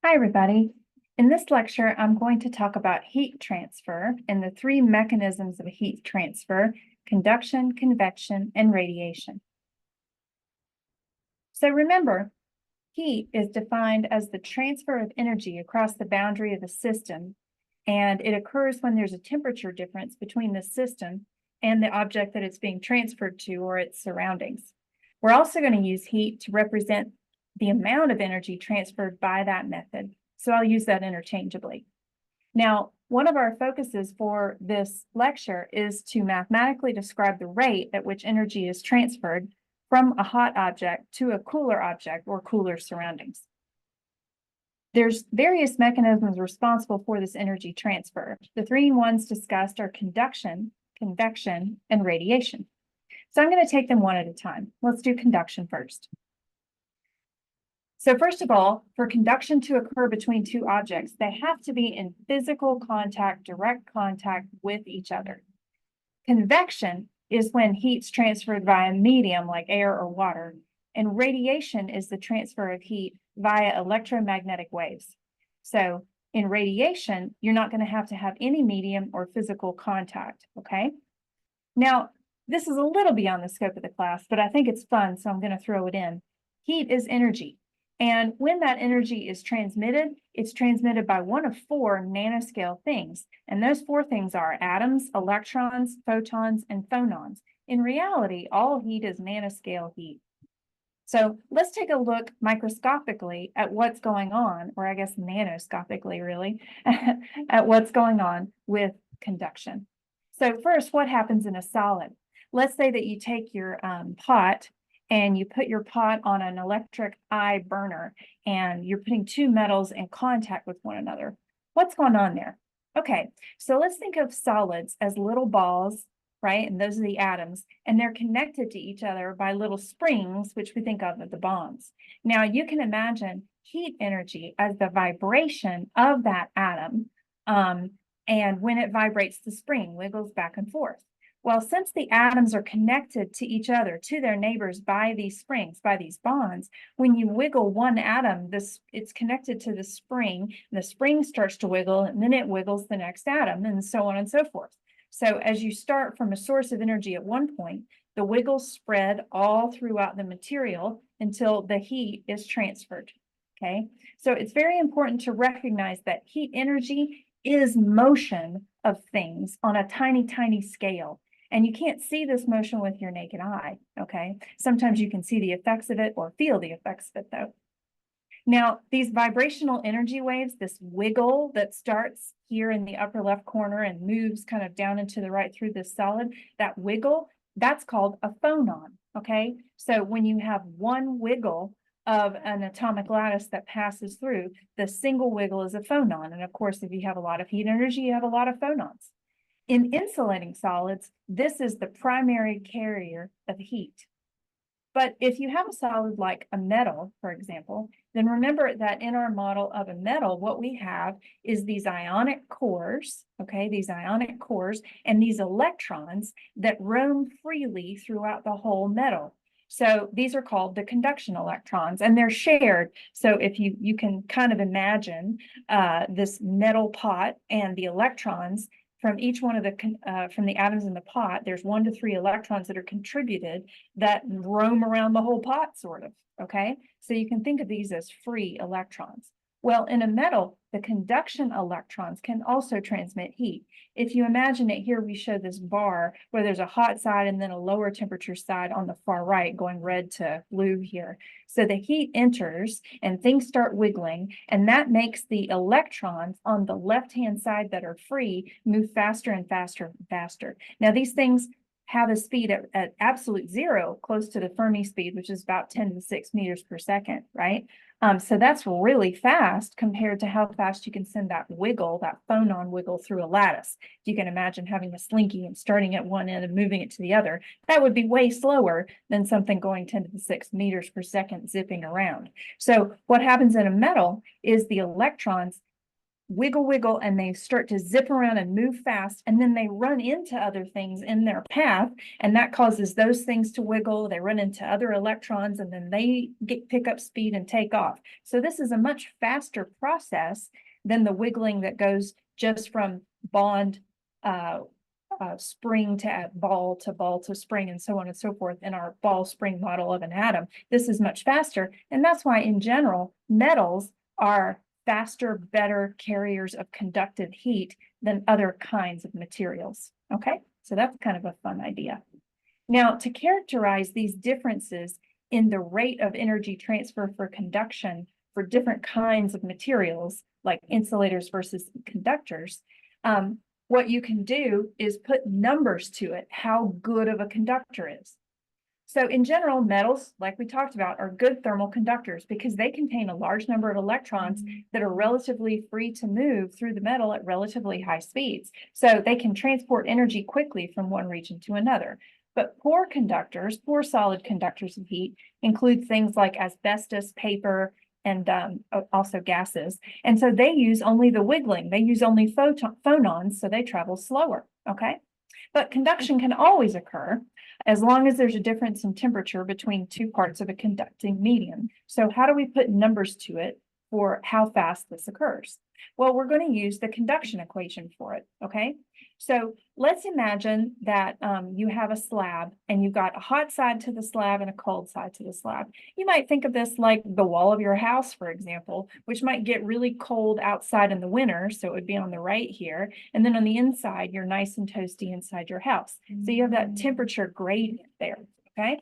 Hi, everybody. In this lecture, I'm going to talk about heat transfer and the three mechanisms of heat transfer: conduction, convection, and radiation. So remember, heat is defined as the transfer of energy across the boundary of a system, and it occurs when there's a temperature difference between the system and the object that it's being transferred to or its surroundings. We're also going to use heat to represent the amount of energy transferred by that method, so I'll use that interchangeably. Now, one of our focuses for this lecture is to mathematically describe the rate at which energy is transferred from a hot object to a cooler object or cooler surroundings. There's various mechanisms responsible for this energy transfer. The three ones discussed are conduction, convection, and radiation. So I'm going to take them one at a time. Let's do conduction first. So first of all, for conduction to occur between two objects, they have to be in physical contact, direct contact with each other. Convection is when heat's transferred via medium like air or water, and radiation is the transfer of heat via electromagnetic waves. So in radiation, you're not going to have any medium or physical contact, okay? Now, this is a little beyond the scope of the class, but I think it's fun, so I'm going to throw it in. Heat is energy. And when that energy is transmitted, it's transmitted by one of four nanoscale things. And those four things are atoms, electrons, photons, and phonons. In reality, all heat is nanoscale heat. So let's take a look microscopically at what's going on, or I guess nanoscopically really, at what's going on with conduction. So first, what happens in a solid? Let's say that you take your pot and you put your pot on an electric eye burner and you're putting two metals in contact with one another. What's going on there? Okay, so let's think of solids as little balls, right? And those are the atoms, and they're connected to each other by little springs, which we think of as the bonds. Now you can imagine heat energy as the vibration of that atom, and when it vibrates, the spring wiggles back and forth. Well, since the atoms are connected to each other, to their neighbors by these springs, by these bonds, when you wiggle one atom, it's connected to the spring, and the spring starts to wiggle, and then it wiggles the next atom, and so on and so forth. So as you start from a source of energy at one point, the wiggles spread all throughout the material until the heat is transferred, okay? So it's very important to recognize that heat energy is motion of things on a tiny, tiny scale. And you can't see this motion with your naked eye, okay? Sometimes you can see the effects of it or feel the effects of it, though. Now, these vibrational energy waves, this wiggle that starts here in the upper left corner and moves kind of down into the right through this solid, that wiggle, that's called a phonon, okay? So when you have one wiggle of an atomic lattice that passes through, the single wiggle is a phonon. And of course, if you have a lot of heat energy, you have a lot of phonons. In insulating solids, this is the primary carrier of heat. But if you have a solid like a metal, for example, then remember that in our model of a metal, what we have is these ionic cores, okay, these ionic cores and these electrons that roam freely throughout the whole metal. So these are called the conduction electrons, and they're shared. So if you can kind of imagine this metal pot and the electrons from each one of from the atoms in the pot, there's 1 to 3 electrons that are contributed that roam around the whole pot, sort of, okay? So you can think of these as free electrons. Well, in a metal, the conduction electrons can also transmit heat. If you imagine it here, we show this bar where there's a hot side and then a lower temperature side on the far right, going red to blue here. So the heat enters and things start wiggling, and that makes the electrons on the left-hand side that are free move faster and faster and faster. Now, these things have a speed at absolute zero, close to the Fermi speed, which is about 10 to the 6 meters per second, right? So that's really fast compared to how fast you can send that wiggle, that phonon wiggle through a lattice. You can imagine having a slinky and starting at one end and moving it to the other. That would be way slower than something going 10 to the 6 meters per second zipping around. So what happens in a metal is the electrons wiggle, wiggle, and they start to zip around and move fast, and then they run into other things in their path, and that causes those things to wiggle. They run into other electrons, and then they pick up speed and take off. So this is a much faster process than the wiggling that goes just from bond spring to ball to spring, and so on and so forth in our ball spring model of an atom. This is much faster, and that's why in general metals are faster, better carriers of conductive heat than other kinds of materials. Okay, so that's kind of a fun idea. Now, to characterize these differences in the rate of energy transfer for conduction for different kinds of materials, like insulators versus conductors, what you can do is put numbers to it, how good of a conductor is. So in general, metals, like we talked about, are good thermal conductors because they contain a large number of electrons that are relatively free to move through the metal at relatively high speeds. So they can transport energy quickly from one region to another. But poor conductors, poor solid conductors of heat, include things like asbestos, paper, and also gases. And so they use only the wiggling. They use only phonons, so they travel slower, okay? But conduction can always occur as long as there's a difference in temperature between two parts of a conducting medium. So how do we put numbers to it for how fast this occurs? Well, we're going to use the conduction equation for it, okay? So let's imagine that you have a slab and you've got a hot side to the slab and a cold side to the slab. You might think of this like the wall of your house, for example, which might get really cold outside in the winter, so it would be on the right here. And then on the inside, you're nice and toasty inside your house. So you have that temperature gradient there, okay?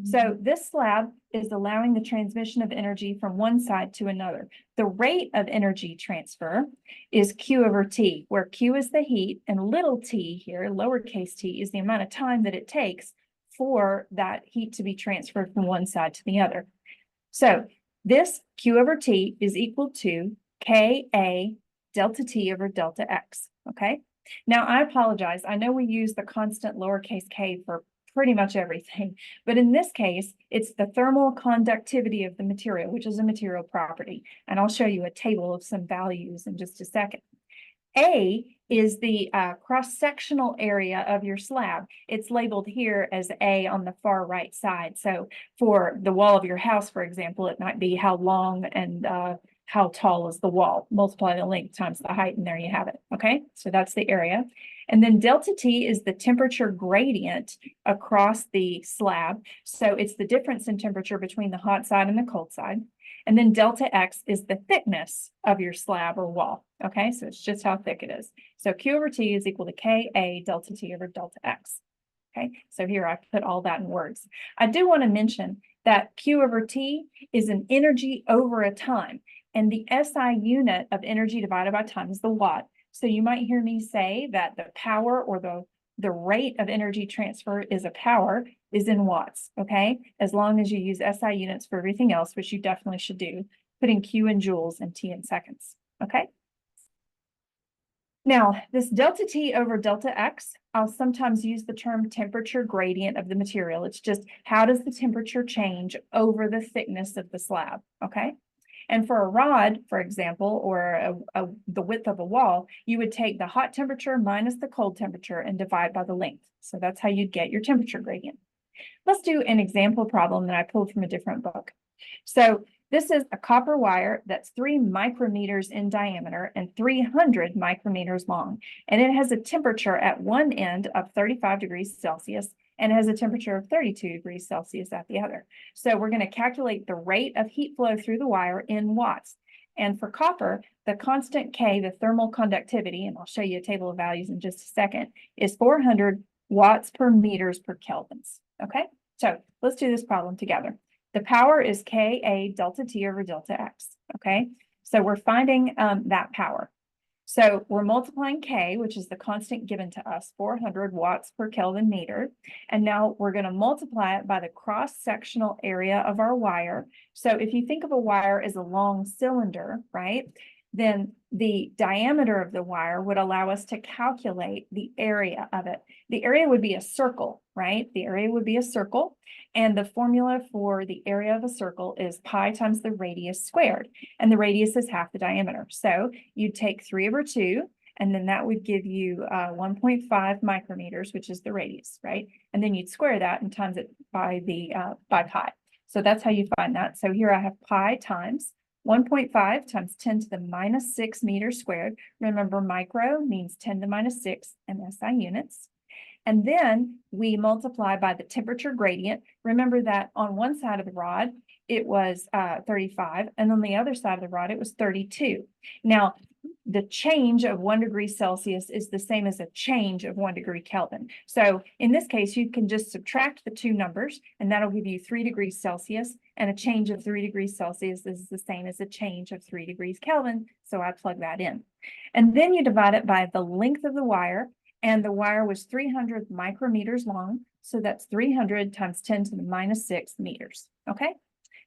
So this slab is allowing the transmission of energy from one side to another. The rate of energy transfer is Q over T, where Q is the heat and little t here, lowercase t, is the amount of time that it takes for that heat to be transferred from one side to the other. So this Q over T is equal to Ka delta T over delta X, okay? Now I apologize. I know we use the constant lowercase k for pretty much everything, but in this case, it's the thermal conductivity of the material, which is a material property. And I'll show you a table of some values in just a second. A is the cross-sectional area of your slab. It's labeled here as A on the far right side. So for the wall of your house, for example, it might be how long and how tall is the wall. Multiply the length times the height, and there you have it. Okay, so that's the area. And then delta T is the temperature gradient across the slab. So it's the difference in temperature between the hot side and the cold side. And then delta X is the thickness of your slab or wall. Okay, so it's just how thick it is. So Q over T is equal to Ka delta T over delta X. Okay, so here I put all that in words. I do want to mention that Q over T is an energy over a time. And the SI unit of energy divided by time is the watt. So you might hear me say that the power or the rate of energy transfer is a power is in watts, okay? As long as you use SI units for everything else, which you definitely should do, putting Q in joules and T in seconds, okay? Now, this delta T over delta X, I'll sometimes use the term temperature gradient of the material. It's just how does the temperature change over the thickness of the slab, okay? And for a rod, for example, or the width of a wall, you would take the hot temperature minus the cold temperature and divide by the length. So that's how you'd get your temperature gradient. Let's do an example problem that I pulled from a different book. So this is a copper wire that's 3 micrometers in diameter and 300 micrometers long. And it has a temperature at one end of 35 degrees Celsius and has a temperature of 32 degrees Celsius at the other. So we're going to calculate the rate of heat flow through the wire in watts. And for copper, the constant K, the thermal conductivity, and I'll show you a table of values in just a second, is 400 watts per meters per kelvins. Okay, so let's do this problem together. The power is Ka delta T over delta X. Okay, so we're finding that power. So we're multiplying K, which is the constant given to us, 400 watts per Kelvin meter. And now we're going to multiply it by the cross-sectional area of our wire. So if you think of a wire as a long cylinder, right, then the diameter of the wire would allow us to calculate the area of it. The area would be a circle, right? The area would be a circle, and the formula for the area of a circle is pi times the radius squared, and the radius is half the diameter. So you'd take 3/2, and then that would give you 1.5 micrometers, which is the radius, right? And then you'd square that and times it by pi. So that's how you find that. So here I have pi times 1.5 times 10 to the minus 6 meters squared. Remember, micro means 10 to the minus 6 and SI units. And then we multiply by the temperature gradient. Remember that on one side of the rod, it was 35, and on the other side of the rod, it was 32. Now, the change of 1 degree Celsius is the same as a change of 1 degree Kelvin. So in this case, you can just subtract the two numbers, and that'll give you 3 degrees Celsius, and a change of 3 degrees Celsius is the same as a change of 3 degrees Kelvin, so I plug that in. And then you divide it by the length of the wire, and the wire was 300 micrometers long, so that's 300 times 10 to the minus 6 meters, okay?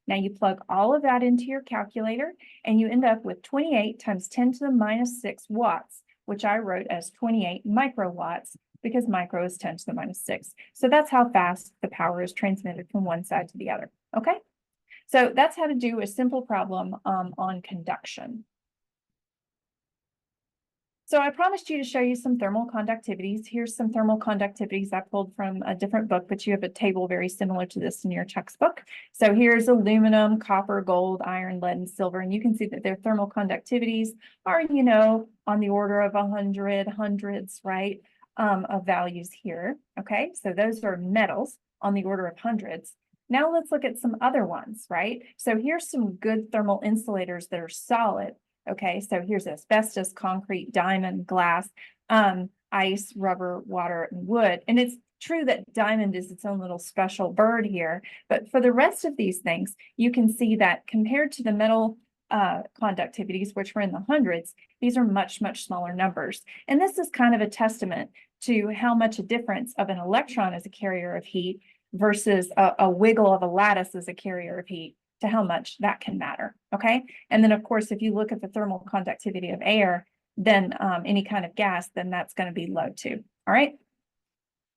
Now you plug all of that into your calculator, and you end up with 28 times 10 to the minus 6 watts, which I wrote as 28 microwatts, because micro is 10 to the minus 6. So that's how fast the power is transmitted from one side to the other, okay? So that's how to do a simple problem on conduction. So I promised you to show you some thermal conductivities. Here's some thermal conductivities I pulled from a different book, but you have a table very similar to this in your textbook. So here's aluminum, copper, gold, iron, lead, and silver. And you can see that their thermal conductivities are, you know, on the order of 100, hundreds, right, of values here. Okay, so those are metals on the order of hundreds. Now let's look at some other ones, right? So here's some good thermal insulators that are solid. Okay, so here's asbestos, concrete, diamond, glass, ice, rubber, water, and wood. And it's true that diamond is its own little special bird here, but for the rest of these things, you can see that compared to the metal conductivities, which were in the hundreds, these are much, much smaller numbers. And this is kind of a testament to how much a difference of an electron as a carrier of heat versus a wiggle of a lattice as a carrier of heat, to how much that can matter, okay? And then, of course, if you look at the thermal conductivity of air, then any kind of gas, then that's going to be low too, all right?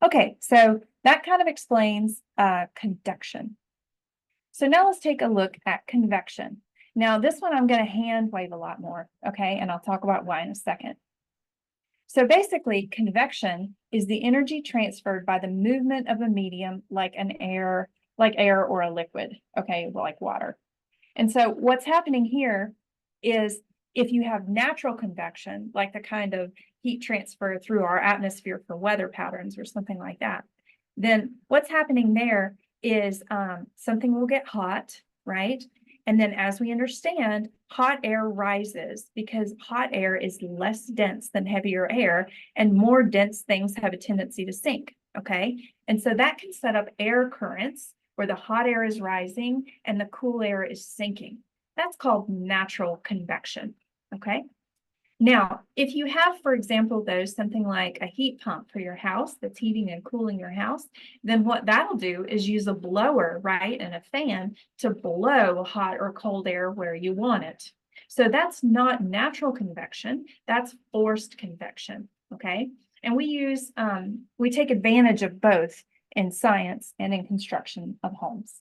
Okay, so that kind of explains conduction. So now let's take a look at convection. Now, this one I'm going to hand wave a lot more, okay? And I'll talk about why in a second. So basically, convection is the energy transferred by the movement of a medium like air or a liquid, okay, like water. And so what's happening here is if you have natural convection, like the kind of heat transfer through our atmosphere for weather patterns or something like that, then what's happening there is something will get hot, right? And then as we understand, hot air rises because hot air is less dense than heavier air, and more dense things have a tendency to sink, okay? And so that can set up air currents where the hot air is rising and the cool air is sinking. That's called natural convection, okay? Now, if you have, for example, though, something like a heat pump for your house that's heating and cooling your house, then what that'll do is use a blower, right, and a fan to blow hot or cold air where you want it. So that's not natural convection, that's forced convection, okay? And we take advantage of both in science and in construction of homes.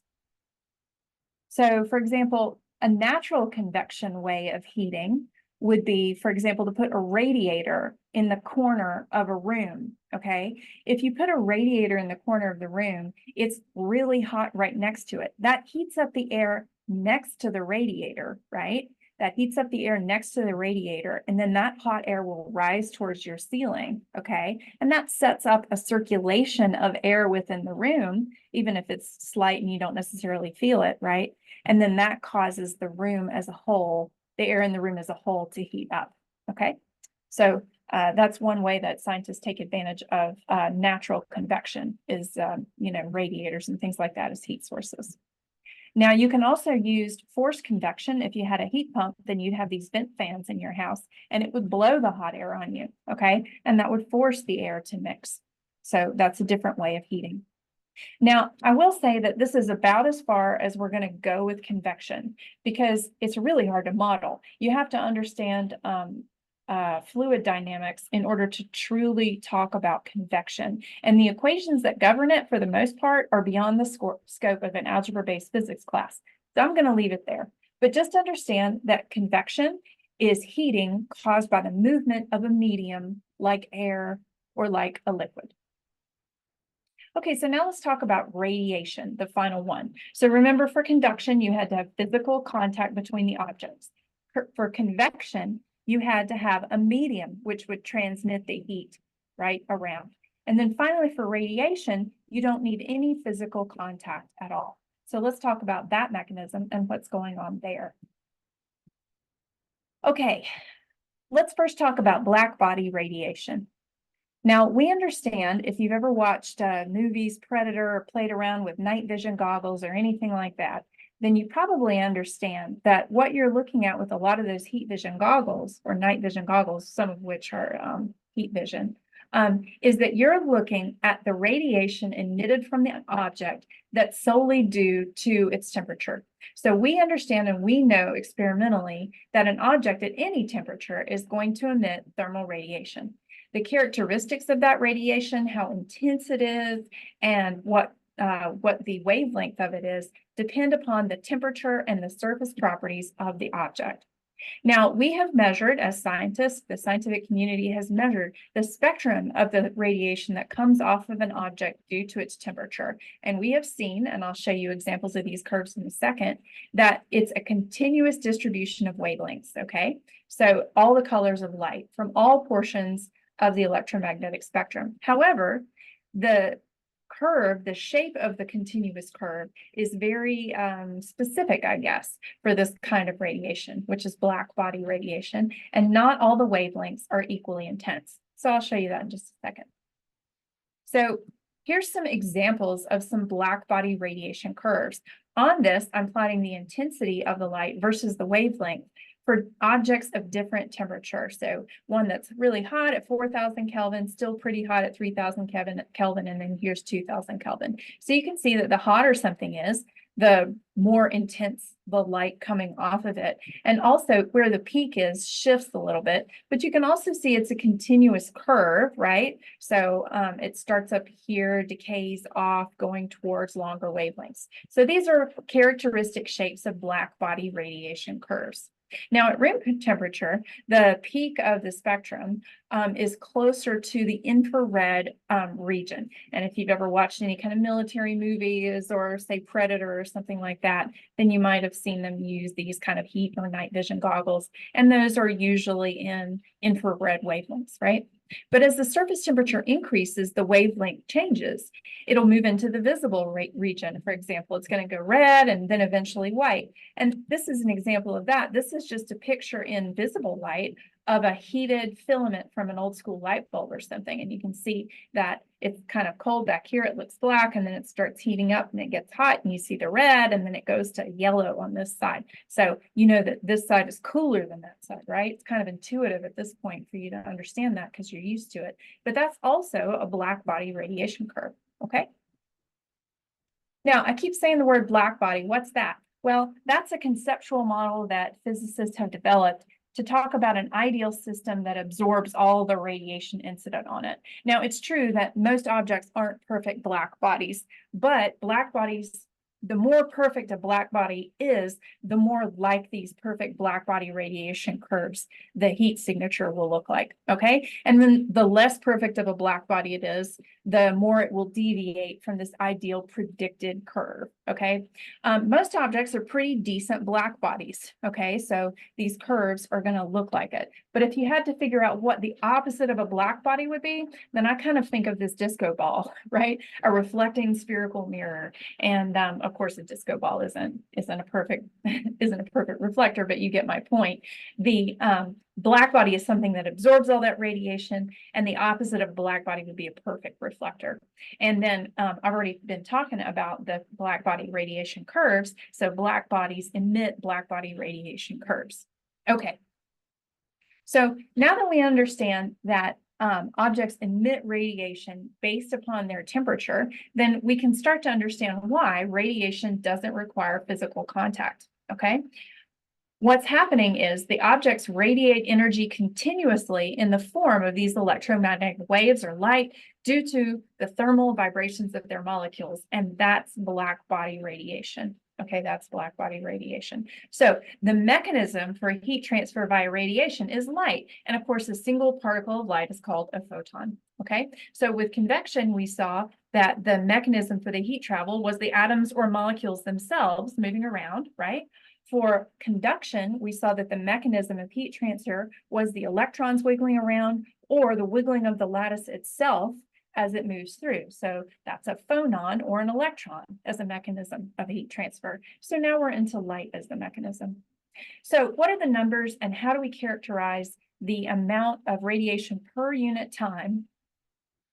So, for example, a natural convection way of heating would be, for example, to put a radiator in the corner of a room, okay? If you put a radiator in the corner of the room, it's really hot right next to it. That heats up the air next to the radiator, right? That heats up the air next to the radiator, and then that hot air will rise towards your ceiling, okay? And that sets up a circulation of air within the room, even if it's slight and you don't necessarily feel it, right? And then that causes the room as a whole, the air in the room as a whole, to heat up, okay? So that's one way that scientists take advantage of natural convection is, radiators and things like that as heat sources. Now, you can also use forced convection. If you had a heat pump, then you'd have these vent fans in your house, and it would blow the hot air on you, okay? And that would force the air to mix. So that's a different way of heating. Now, I will say that this is about as far as we're going to go with convection, because it's really hard to model. You have to understand fluid dynamics in order to truly talk about convection. And the equations that govern it, for the most part, are beyond the scope of an algebra-based physics class. So I'm going to leave it there. But just understand that convection is heating caused by the movement of a medium like air or like a liquid. Okay, so now let's talk about radiation, the final one. So remember, for conduction, you had to have physical contact between the objects. For convection, you had to have a medium which would transmit the heat right around. And then finally, for radiation, you don't need any physical contact at all. So let's talk about that mechanism and what's going on there. Okay, let's first talk about black body radiation. Now, we understand, if you've ever watched movies, Predator, or played around with night vision goggles or anything like that, then you probably understand that what you're looking at with a lot of those heat vision goggles or night vision goggles, some of which are heat vision, is that you're looking at the radiation emitted from the object that's solely due to its temperature. So we understand and we know experimentally that an object at any temperature is going to emit thermal radiation. The characteristics of that radiation, how intense it is, and what the wavelength of it is, depend upon the temperature and the surface properties of the object. Now, we have measured, as scientists, the scientific community has measured the spectrum of the radiation that comes off of an object due to its temperature. And we have seen, and I'll show you examples of these curves in a second, that it's a continuous distribution of wavelengths, okay? So all the colors of light from all portions of the electromagnetic spectrum. However, the curve, the shape of the continuous curve is very specific, I guess, for this kind of radiation, which is black body radiation, and not all the wavelengths are equally intense. So I'll show you that in just a second. So here's some examples of some black body radiation curves. On this, I'm plotting the intensity of the light versus the wavelength for objects of different temperature. So one that's really hot at 4,000 Kelvin, still pretty hot at 3,000 Kelvin, and then here's 2,000 Kelvin. So you can see that the hotter something is, the more intense the light coming off of it. And also where the peak is shifts a little bit, but you can also see it's a continuous curve, right? So it starts up here, decays off, going towards longer wavelengths. So these are characteristic shapes of black body radiation curves. Now, at room temperature, the peak of the spectrum is closer to the infrared region. And if you've ever watched any kind of military movies or say Predator or something like that, then you might have seen them use these kind of heat or night vision goggles. And those are usually in infrared wavelengths, right? But as the surface temperature increases, the wavelength changes. It'll move into the visible region. For example, it's going to go red and then eventually white. And this is an example of that. This is just a picture in visible light of a heated filament from an old school light bulb or something. And you can see that it's kind of cold back here. It looks black, and then it starts heating up and it gets hot, and you see the red, and then it goes to yellow on this side. So you know that this side is cooler than that side, right? It's kind of intuitive at this point for you to understand that because you're used to it. But that's also a black body radiation curve, okay? Now, I keep saying the word black body. What's that? Well, that's a conceptual model that physicists have developed to talk about an ideal system that absorbs all the radiation incident on it. Now, it's true that most objects aren't perfect black bodies, but black bodies, the more perfect a black body is, the more like these perfect black body radiation curves the heat signature will look like, okay? And then the less perfect of a black body it is, the more it will deviate from this ideal predicted curve, okay? Most objects are pretty decent black bodies, okay? So these curves are gonna look like it. But if you had to figure out what the opposite of a black body would be, then I kind of think of this disco ball, right? A reflecting spherical mirror. And of course, a disco ball isn't a perfect reflector, but you get my point. The black body is something that absorbs all that radiation, and the opposite of a black body would be a perfect reflector. And then I've already been talking about the black body radiation curves. So black bodies emit black body radiation curves. Okay. So now that we understand that objects emit radiation based upon their temperature, then we can start to understand why radiation doesn't require physical contact, okay? What's happening is the objects radiate energy continuously in the form of these electromagnetic waves or light due to the thermal vibrations of their molecules, and that's black body radiation. Okay, that's black body radiation. So the mechanism for heat transfer via radiation is light, and of course, a single particle of light is called a photon. Okay, so with convection, we saw that the mechanism for the heat travel was the atoms or molecules themselves moving around, right? For conduction, we saw that the mechanism of heat transfer was the electrons wiggling around or the wiggling of the lattice itself as it moves through. So that's a phonon or an electron as a mechanism of heat transfer. So now we're into light as the mechanism. So what are the numbers and how do we characterize the amount of radiation per unit time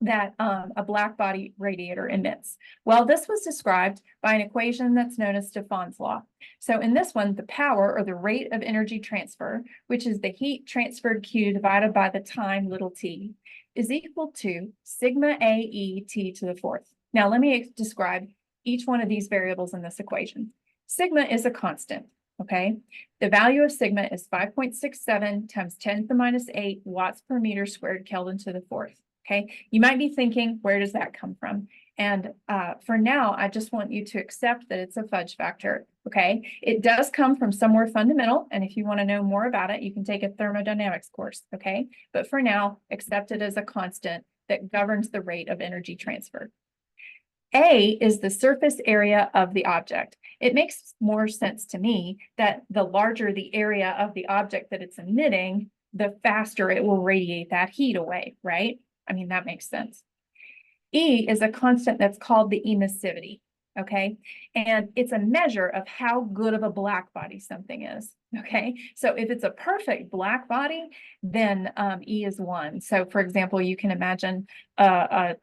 that a black body radiator emits? Well, this was described by an equation that's known as Stefan's law. So in this one, the power or the rate of energy transfer, which is the heat transferred Q divided by the time little t, is equal to sigma A E T to the fourth. Now let me describe each one of these variables in this equation. Sigma is a constant, okay? The value of sigma is 5.67 times 10 to the minus 8 watts per meter squared Kelvin to the fourth. Okay, you might be thinking, where does that come from? And for now, I just want you to accept that it's a fudge factor. Okay, it does come from somewhere fundamental. And if you want to know more about it, you can take a thermodynamics course. Okay, but for now, accept it as a constant that governs the rate of energy transfer. A is the surface area of the object. It makes more sense to me that the larger the area of the object that it's emitting, the faster it will radiate that heat away, right? I mean, that makes sense. E is a constant that's called the emissivity, okay? And it's a measure of how good of a black body something is, okay? So if it's a perfect black body, then E is 1. So for example, you can imagine a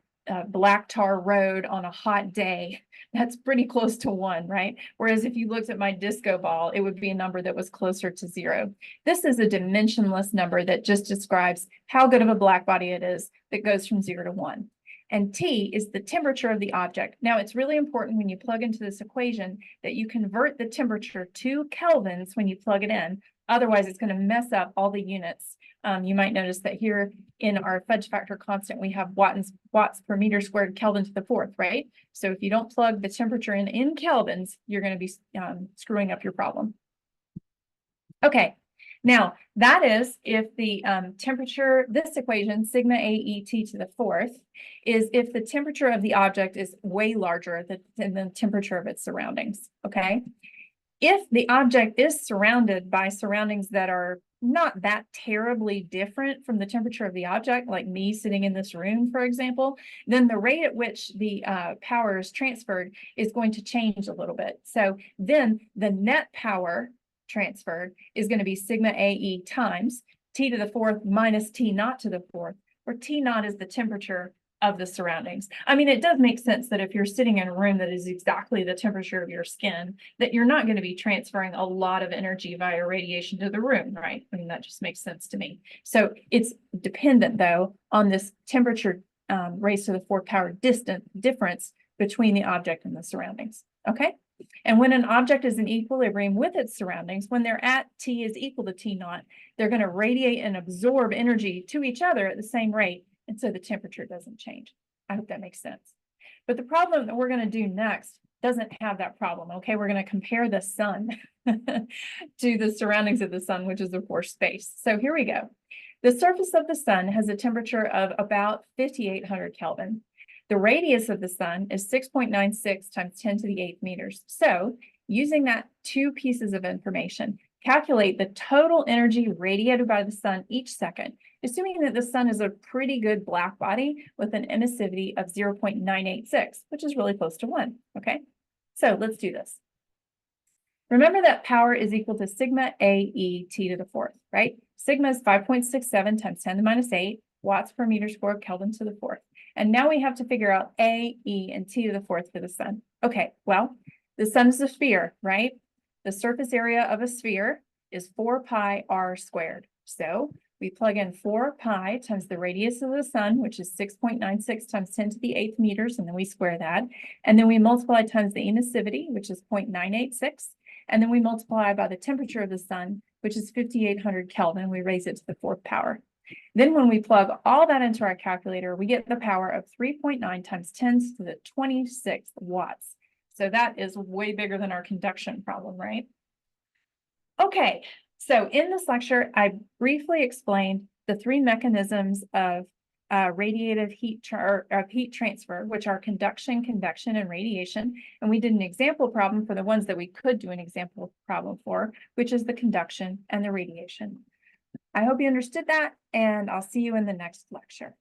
black tar road on a hot day. That's pretty close to 1, right? Whereas if you looked at my disco ball, it would be a number that was closer to 0. This is a dimensionless number that just describes how good of a black body it is that goes from 0 to 1. And T is the temperature of the object. Now, it's really important when you plug into this equation that you convert the temperature to kelvins when you plug it in. Otherwise, it's going to mess up all the units. You might notice that here in our fudge factor constant, we have watts per meter squared Kelvin to the fourth, right? So if you don't plug the temperature in kelvins, you're going to be screwing up your problem. Okay, now that is if the temperature, this equation, sigma A E T to the fourth, is if the temperature of the object is way larger than the temperature of its surroundings, okay? If the object is surrounded by surroundings that are not that terribly different from the temperature of the object, like me sitting in this room, for example, then the rate at which the power is transferred is going to change a little bit. So then the net power transferred is going to be sigma AE times T to the fourth minus T naught to the fourth, where T naught is the temperature of the surroundings. I mean, it does make sense that if you're sitting in a room that is exactly the temperature of your skin, that you're not going to be transferring a lot of energy via radiation to the room, right? I mean, that just makes sense to me. So it's dependent, though, on this temperature raised to the fourth power difference between the object and the surroundings, okay? And when an object is in equilibrium with its surroundings, when they're at T is equal to T naught, they're going to radiate and absorb energy to each other at the same rate. And so the temperature doesn't change. I hope that makes sense. But the problem that we're going to do next doesn't have that problem, okay? We're going to compare the sun to the surroundings of the sun, which is, of course, space. So here we go. The surface of the sun has a temperature of about 5,800 Kelvin. The radius of the sun is 6.96 times 10 to the 8th meters. So using that two pieces of information, calculate the total energy radiated by the sun each second, assuming that the sun is a pretty good black body with an emissivity of 0.986, which is really close to 1, okay? So let's do this. Remember that power is equal to sigma AE T to the fourth, right? Sigma is 5.67 times 10 to the minus 8 watts per meter squared Kelvin to the fourth. And now we have to figure out A, E, and T to the fourth for the sun. Okay, well, the sun is a sphere, right? The surface area of a sphere is 4 pi r squared. So we plug in 4 pi times the radius of the sun, which is 6.96 times 10 to the 8th meters, and then we square that. And then we multiply times the emissivity, which is 0.986. And then we multiply by the temperature of the sun, which is 5,800 Kelvin. We raise it to the 4th power. Then when we plug all that into our calculator, we get the power of 3.9 times 10 to the 26th watts. So that is way bigger than our conduction problem, right? Okay, so in this lecture, I briefly explained the 3 mechanisms of radiative heat transfer, which are conduction, convection, and radiation. And we did an example problem for the ones that we could do an example problem for, which is the conduction and the radiation. I hope you understood that, and I'll see you in the next lecture.